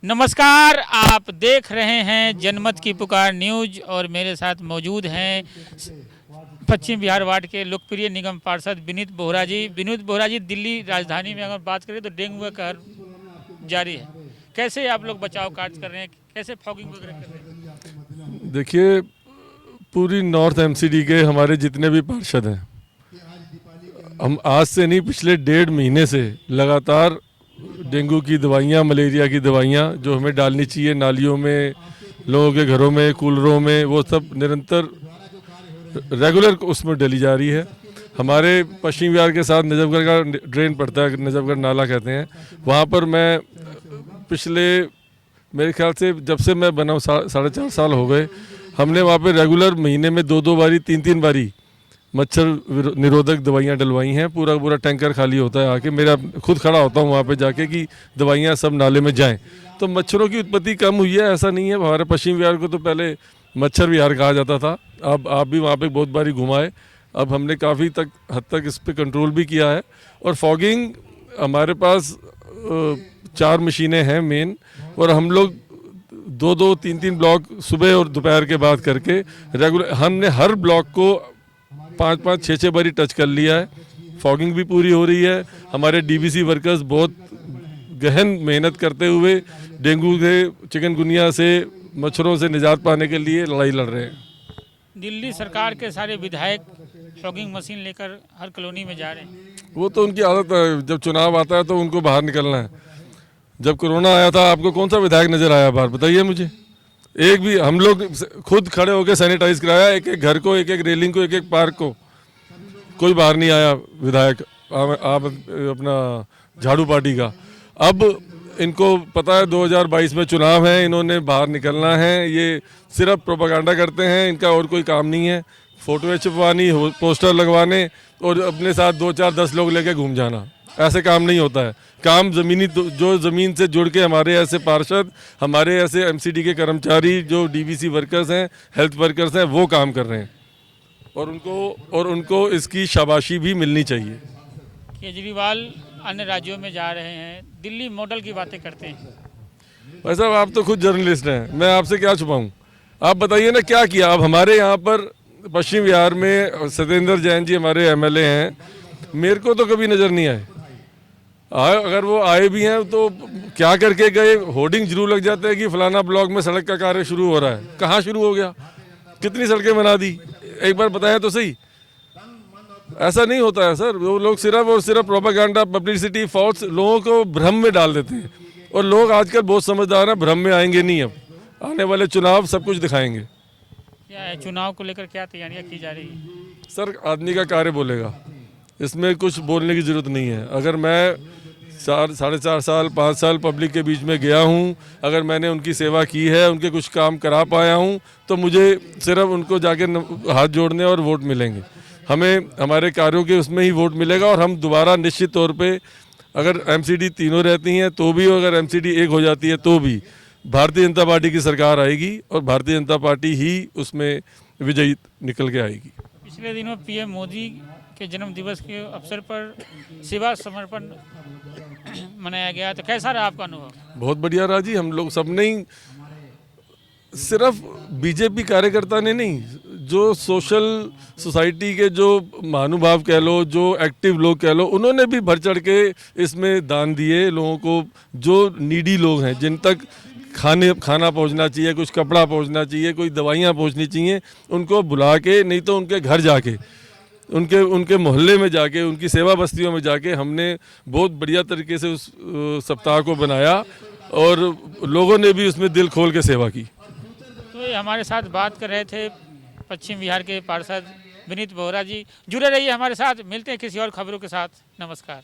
नमस्कार, आप देख रहे हैं जनमत की पुकार न्यूज और मेरे साथ मौजूद हैं पश्चिम बिहार वार्ड के लोकप्रिय निगम पार्षद विनीत बोहरा जी। विनीत बोहरा जी, दिल्ली राजधानी में अगर बात करें तो डेंगू का कहर जारी है। कैसे आप लोग बचाव कार्य कर रहे हैं, कैसे फॉगिंग वगैरह कर रहे हैं? देखिए, पूरी नॉर्थ एमसीडी के हमारे जितने भी पार्षद हैं, हम आज से नहीं पिछले 1.5 महीने से लगातार डेंगू की दवाइयाँ, मलेरिया की दवाइयाँ जो हमें डालनी चाहिए नालियों में, लोगों के घरों में, कूलरों में, वो सब निरंतर रेगुलर उसमें डली जा रही है। हमारे पश्चिम बिहार के साथ नजफगढ़ का ड्रेन पड़ता है, नजफगढ़ नाला कहते हैं, वहाँ पर मैं पिछले मेरे ख्याल से जब से मैं बना हूँ 4.5 साल हो गए, हमने वहाँ पे रेगुलर महीने में 2-2 बारी 3-3 बारी मच्छर निरोधक दवाइयाँ डलवाई हैं। पूरा पूरा टैंकर खाली होता है, आके मेरा खुद खड़ा होता हूँ वहाँ पे जाके कि दवाइयाँ सब नाले में जाएं। तो मच्छरों की उत्पत्ति कम हुई है, ऐसा नहीं है। हमारे पश्चिम बिहार को तो पहले मच्छर विहार कहा जाता था, अब आप भी वहाँ पे बहुत बारी घुमाए, अब हमने काफ़ी हद तक इस पर कंट्रोल भी किया है। और फॉगिंग हमारे पास 4 मशीनें हैं मेन, और हम लोग 2-2, 3-3 ब्लॉक सुबह और दोपहर के बाद करके रेगुलर हमने हर ब्लॉक को 5-5, 6-6 बारी टच कर लिया है। फॉगिंग भी पूरी हो रही है। हमारे डीबीसी वर्कर्स बहुत गहन मेहनत करते हुए डेंगू से, चिकनगुनिया से, मच्छरों से निजात पाने के लिए लड़ाई लड़ रहे हैं। दिल्ली सरकार के सारे विधायक फॉगिंग मशीन लेकर हर कॉलोनी में जा रहे हैं। वो तो उनकी आदत है, जब चुनाव आता है तो उनको बाहर निकलना है। जब कोरोना आया था, आपको कौन सा विधायक नजर आया बाहर, बताइए मुझे। एक भी, हम लोग खुद खड़े होकर सैनिटाइज कराया, एक एक घर को, एक एक रेलिंग को, एक एक पार्क को, कोई बाहर नहीं आया विधायक आप अपना झाड़ू पार्टी का। अब इनको पता है 2022 में चुनाव है, इन्होंने बाहर निकलना है, ये सिर्फ प्रोपागेंडा करते हैं, इनका और कोई काम नहीं है। फोटो छपवानी, पोस्टर लगवाने और अपने साथ 2-4-10 लोग लेके घूम जाना, ऐसे काम नहीं होता है। काम ज़मीनी, जो ज़मीन से जुड़ के हमारे ऐसे पार्षद, हमारे ऐसे एमसीडी के कर्मचारी, जो डीवीसी वर्कर्स हैं, हेल्थ वर्कर्स हैं, वो काम कर रहे हैं, और उनको इसकी शाबाशी भी मिलनी चाहिए। केजरीवाल अन्य राज्यों में जा रहे हैं, दिल्ली मॉडल की बातें करते हैं। भाई साहब, आप तो खुद जर्नलिस्ट हैं, मैं आपसे क्या छुपाऊं। आप बताइए ना क्या किया। अब हमारे यहाँ पर पश्चिम बिहार में सत्येंद्र जैन जी हमारे एमएलए हैं, मेरे को तो कभी नज़र नहीं आए। अगर वो आए भी हैं तो क्या करके गए। होर्डिंग जरूर लग जाता है कि फलाना ब्लॉक में सड़क का कार्य शुरू हो रहा है। कहाँ शुरू हो गया, कितनी सड़कें बना दी, एक बार बताया तो सही। ऐसा नहीं होता है सर, वो लोग सिर्फ और सिर्फ प्रोपेगेंडा, पब्लिसिटी, फॉल्स, लोगों को भ्रम में डाल देते हैं। और लोग आजकल बहुत समझदार हैं, भ्रम में आएंगे नहीं। अब आने वाले चुनाव सब कुछ दिखाएंगे। क्या है, चुनाव को लेकर क्या तैयारियां की जा रही है? सर, आदमी का कार्य बोलेगा, इसमें कुछ बोलने की ज़रूरत नहीं है। अगर मैं 4-4.5 साल, 5 साल पब्लिक के बीच में गया हूँ, अगर मैंने उनकी सेवा की है, उनके कुछ काम करा पाया हूँ, तो मुझे सिर्फ उनको जाके हाथ जोड़ने और वोट मिलेंगे। हमें हमारे कार्यों के उसमें ही वोट मिलेगा। और हम दोबारा निश्चित तौर पे, अगर एमसीडी तीनों रहती हैं तो भी, अगर एमसीडी एक हो जाती है तो भी, भारतीय जनता पार्टी की सरकार आएगी और भारतीय जनता पार्टी ही उसमें विजयी निकल के आएगी। पिछले दिनों पीएम मोदी के जन्म दिवस के अवसर पर सेवा समर्पण मनाया गया, तो कैसा रहा आपका अनुभव? बहुत बढ़िया रहा जी। हम लोग सब ने ही, सिर्फ बीजेपी कार्यकर्ता ने नहीं, जो सोशल सोसाइटी के जो महानुभाव कह लो, जो एक्टिव लोग कह लो, उन्होंने भी बढ़ चढ़ के इसमें दान दिए। लोगों को, जो नीडी लोग हैं, जिन तक खाना पहुंचना चाहिए, कुछ कपड़ा पहुंचना चाहिए, कोई दवाइयाँ पहुंचनी चाहिए, उनको बुला के, नहीं तो उनके घर जाके, उनके मोहल्ले में जाके, उनकी सेवा बस्तियों में जाके हमने बहुत बढ़िया तरीके से उस सप्ताह को बनाया, और लोगों ने भी उसमें दिल खोल के सेवा की। तो ये हमारे साथ बात कर रहे थे पश्चिम बिहार के पार्षद विनीत बोहरा जी। जुड़े रहिए हमारे साथ, मिलते हैं किसी और खबरों के साथ। नमस्कार।